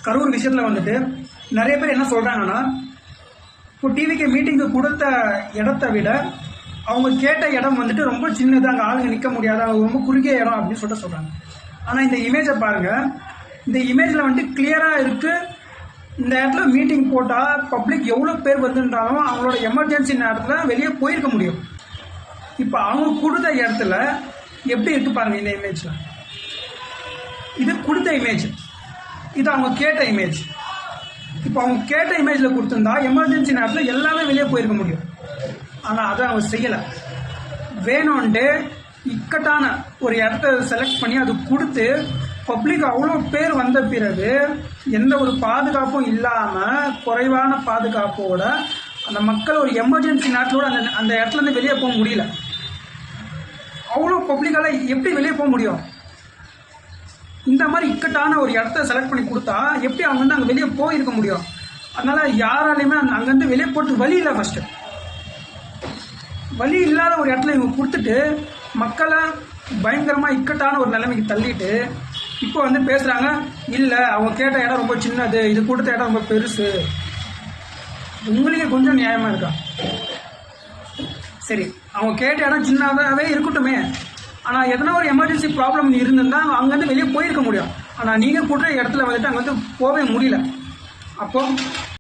கரூர் விஷயத்தில் வந்துட்டு நிறைய பேர் என்ன சொல்கிறாங்கன்னா, இப்போ டிவிக்கு மீட்டிங்கு கொடுத்த இடத்த விட அவங்க கேட்ட இடம் வந்துட்டு ரொம்ப சின்னது, அங்கே ஆளுங்க நிற்க முடியாது, அவங்க ரொம்ப குறுகிய இடம் அப்படின்னு சொல்கிறாங்க. ஆனால் இந்த இமேஜை பாருங்கள், இந்த இமேஜில் வந்துட்டு கிளியராக இருக்குது. இந்த இடத்துல மீட்டிங் போட்டால் பப்ளிக் எவ்வளோ பேர் வந்துன்றாலும் அவங்களோட எமர்ஜென்சி நேரத்தில் வெளியே போயிருக்க முடியும். இப்போ அவங்க கொடுத்த இடத்துல எப்படி இருக்கு பாருங்கள். இந்த இமேஜில் இது கொடுத்த இமேஜ், இது அவங்க கேட்ட இமேஜ். இப்போ அவங்க கேட்ட இமேஜில் கொடுத்துருந்தா எமர்ஜென்சி நேரத்தில் எல்லாமே வெளியே போயிருக்க முடியும். ஆனால் அதை அவங்க செய்யலை. வேணும்ன்ட்டு இக்கட்டான ஒரு இடத்த செலக்ட் பண்ணி அது கொடுத்து பப்ளிக் அவ்வளோ பேர் வந்த பிறகு எந்த ஒரு பாதுகாப்பும் இல்லாமல் குறைவான பாதுகாப்போட அந்த மக்கள் ஒரு எமர்ஜென்சி நேரத்தோட அந்த இடத்துலேருந்து வெளியே போக முடியல. அவ்வளோ பப்ளிக்கால் எப்படி வெளியே போக முடியும்? இந்த மாதிரி இக்கட்டான ஒரு இடத்த செலக்ட் பண்ணி கொடுத்தா எப்படி அவங்க வந்து அங்கே வெளியே போயிருக்க முடியும்? அதனால யாராலையுமே அங்கேருந்து வெளியே போட்டு வழி இல்லை. ஃபஸ்ட்டு வழி இல்லாத ஒரு இடத்துல இவங்க கொடுத்துட்டு மக்களை பயங்கரமாக இக்கட்டான ஒரு நிலைமைக்கு தள்ளிட்டு இப்போ வந்து பேசுகிறாங்க, இல்லை அவங்க கேட்ட இடம் ரொம்ப சின்னது, இது கொடுத்த இடம் ரொம்ப பெருசு. உங்களுக்கே கொஞ்சம் நியாயமாக இருக்கா? சரி, அவங்க கேட்ட இடம் சின்னதாகவே இருக்கட்டுமே, ஆனால் எதனா ஒரு எமர்ஜென்சி ப்ராப்ளம் இருந்திருந்தா அங்கேருந்து வெளியே போயிருக்க முடியும். ஆனால் நீங்கள் கொடுத்த இடத்துல வந்துட்டு அங்கே வந்து போகவே முடியல. அப்போது